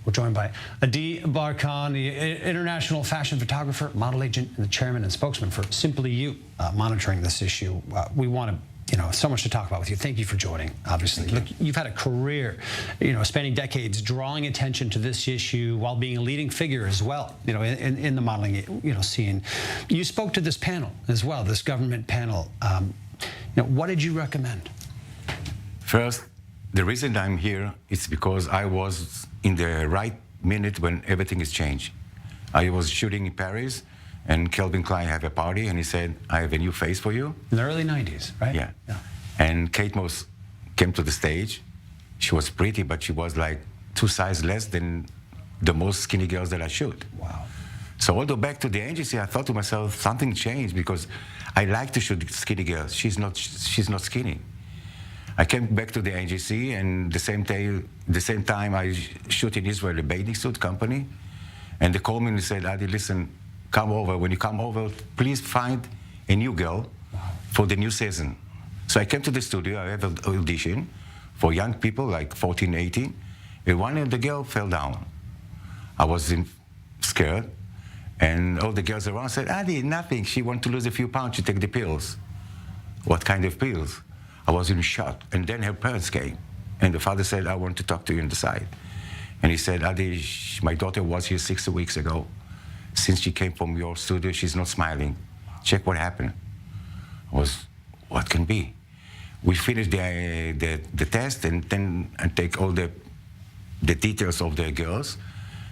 We're joined by Adi Barkan, the international fashion photographer, model agent, and the chairman and spokesman for Simply You, monitoring this issue. We want to, so much to talk about with you. Thank you for joining, obviously. Look, you've had a career, spanning decades, drawing attention to this issue while being a leading figure as well, in the modeling, scene. You spoke to this panel as well, this government panel. What did you recommend? First, the reason I'm here is because I was in the right minute when everything is changed. I was shooting in Paris, and Calvin Klein had a party, and he said, I have a new face for you. In the early 90s, right? Yeah. And Kate Moss came to the stage. She was pretty, but she was like 2 sizes less than the most skinny girls that I shoot. Wow. So although back to the agency, I thought to myself, something changed because I like to shoot skinny girls. She's not skinny. I came back to the agency, and the same time I shoot in Israel, a bathing suit company, and they called me and they said, Adi, listen, come over. When you come over, please find a new girl for the new season. So I came to the studio. I have an audition for young people like 14, 18, and one of the girls fell down. I was scared, and all the girls around said, Adi, nothing. She wants to lose a few pounds. She take the pills. What kind of pills? I was in shock. And then her parents came. And the father said, I want to talk to you on the side. And he said, Adi, my daughter was here 6 weeks ago. Since she came from your studio, she's not smiling. Check what happened. What can be? We finished the test, and then I take all the details of the girls.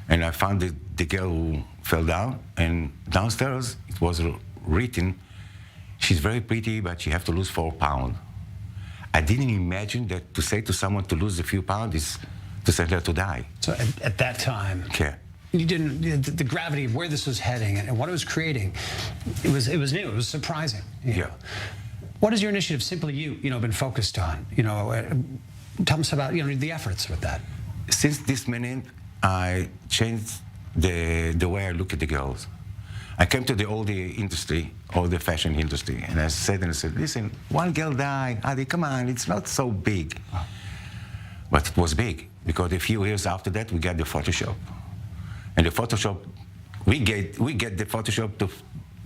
And I found the girl who fell down. And downstairs, it was written, she's very pretty, but she has to lose 4 pounds. I didn't imagine that to say to someone to lose a few pounds is to send her to die. So at that time, yeah. You didn't, the gravity of where this was heading and what it was creating, it was new, it was surprising. Yeah. What has your initiative, Simply You, been focused on? Tell us about, the efforts with that. Since this minute, I changed the way I look at the girls. I came to the industry, all the fashion industry, and I said, listen, one girl died, Adi, come on, it's not so big. Wow. But it was big, because a few years after that, we got the Photoshop. And the Photoshop, we get the Photoshop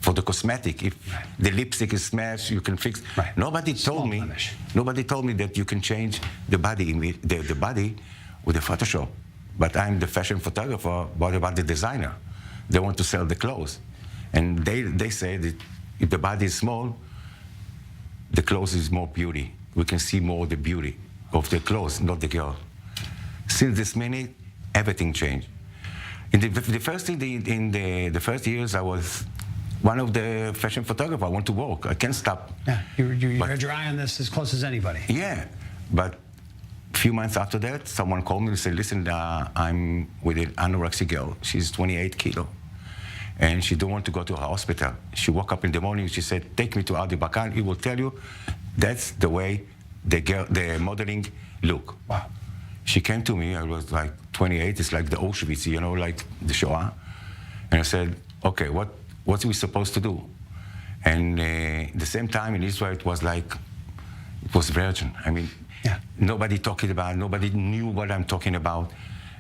for the cosmetic. If the lipstick is smashed, you can fix. Right. Nobody told me that you can change the body with the Photoshop. But I'm the fashion photographer, what about the designer? They want to sell the clothes. And they say that if the body is small, the clothes is more beauty. We can see more the beauty of the clothes, not the girl. Since this minute, everything changed. In the first first years, I was one of the fashion photographers. I want to work. I can't stop. Yeah, you had your eye on this as close as anybody. Yeah, but a few months after that, someone called me and said, listen, I'm with an anorexic girl. She's 28 kilos. And she don't want to go to a hospital. She woke up in the morning, she said, take me to Adi Barkan. He will tell you that's the way the modeling look. Wow. She came to me, I was like 28, it's like the Auschwitz, like the Shoah. And I said, okay, what are we supposed to do? And the same time in Israel, it was virgin. I mean, yeah. Nobody talking about, nobody knew what I'm talking about.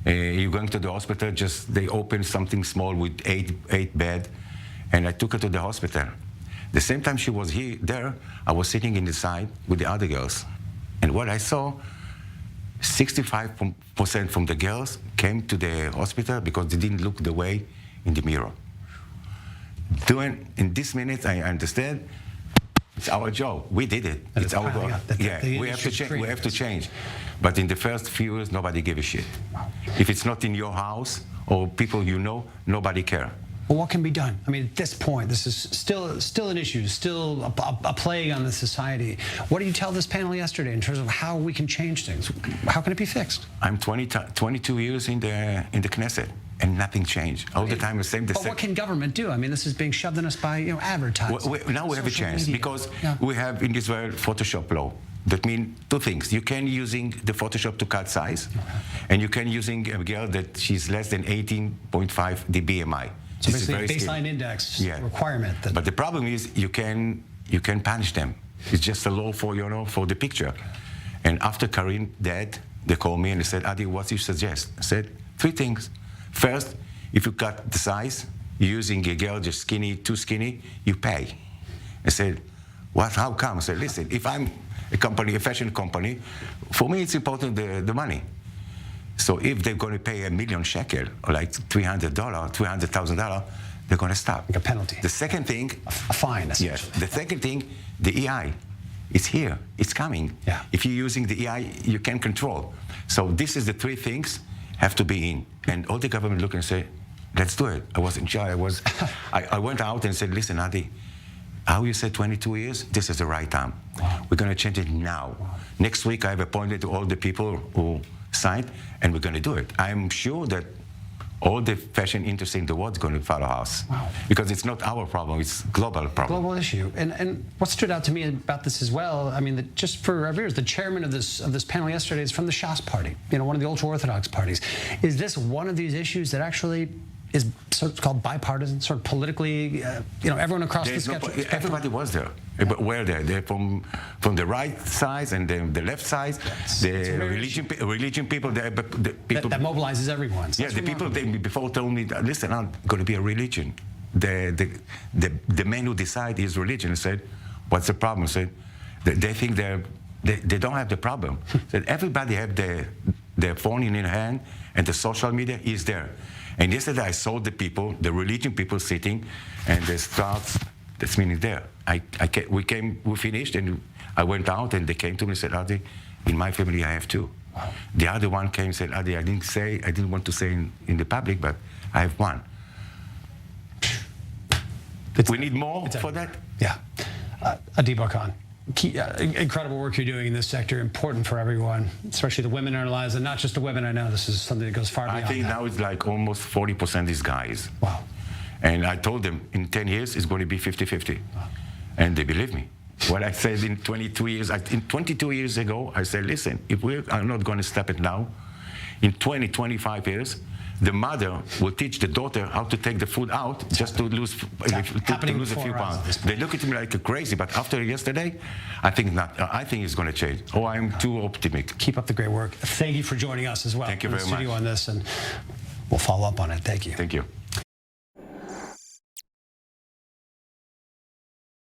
You're going to the hospital, they opened something small with eight bed, and I took her to the hospital. The same time she was there, I was sitting in the side with the other girls. And what I saw, 65% from the girls came to the hospital because they didn't look the way in the mirror. In this minute, I understand, it's our job. We did it. It's our job. Yeah, we have to change. But in the first few years, nobody gave a shit. If it's not in your house or people nobody care. Well, what can be done? I mean, at this point, this is still an issue, still a plague on the society. What did you tell this panel yesterday in terms of how we can change things? How can it be fixed? I'm 22 years in the Knesset, and nothing changed. All the time, the same. But what can government do? I mean, this is being shoved on us by advertising. Now we have a chance media. because we have in Israel Photoshop law. That means 2 things. You can using the Photoshop to cut size, and you can using a girl that she's less than 18.5 the BMI. So basically, baseline index requirement. But the problem is you can punish them. It's just a law for for the picture. And after Karim died, they called me and they said, Adi, what do you suggest? I said, Three things. First, if you cut the size, using a girl just skinny, too skinny, you pay. I said, what, how come? I said, listen, if I'm a company, a fashion company, for me it's important the money. So if they're going to pay $1 million shekel, or like $300, $300,000, they're going to stop. Like a penalty. The second thing, A fine, essentially. yes. The second thing, the EI, it's here, it's coming. Yeah. If you're using the EI, you can control. So this is the three things have to be in, and all the government look and say, let's do it. I was in charge. I went out and said, listen, Adi, how you said 22 years? This is the right time. Wow. We're going to change it now. Wow. Next week, I have appointed to all the people who signed, and we're going to do it. I'm sure that all the fashion industry in the world is going to follow us. Wow. Because it's not our problem, it's global problem. Global issue. And what stood out to me about this as well, I mean, just for our viewers, the chairman of this panel yesterday is from the Shas party, one of the ultra-Orthodox parties. Is this one of these issues that actually is sort of called bipartisan, sort of politically, everyone across the spectrum? Everybody was there. But where they're from the right side and the left side, the religion people, the people that mobilizes everyone. So yeah, the people they before told me, listen, I'm going to be a religion. The man who decide is religion. I said, what's the problem? I said, they think they don't have the problem. That everybody have their phone in their hand and the social media is there. And yesterday I saw the people, the religion people sitting, and they start. That's meaning there. We finished, and I went out, and they came to me and said, Adi, in my family I have two. Wow. The other one came and said, Adi, I didn't want to say in the public, but I have one. We need more for that? Yeah. Adi Barkan, incredible work you're doing in this sector, important for everyone, especially the women in our lives, and not just the women. I know this is something that goes far beyond I think that. now it's like almost 40% is guys. Wow. And I told them in 10 years it's going to be 50-50. Wow. And they believe me. What I said in 22 years ago, I said, listen, if we are not going to stop it now, in 25 years, the mother will teach the daughter how to take the food out just to lose a few pounds. They look at me like crazy, but after yesterday, I think not. I think it's going to change. Oh, I'm too optimistic. Keep up the great work. Thank you for joining us as well. Thank you very much. On this, and we'll follow up on it. Thank you. Thank you.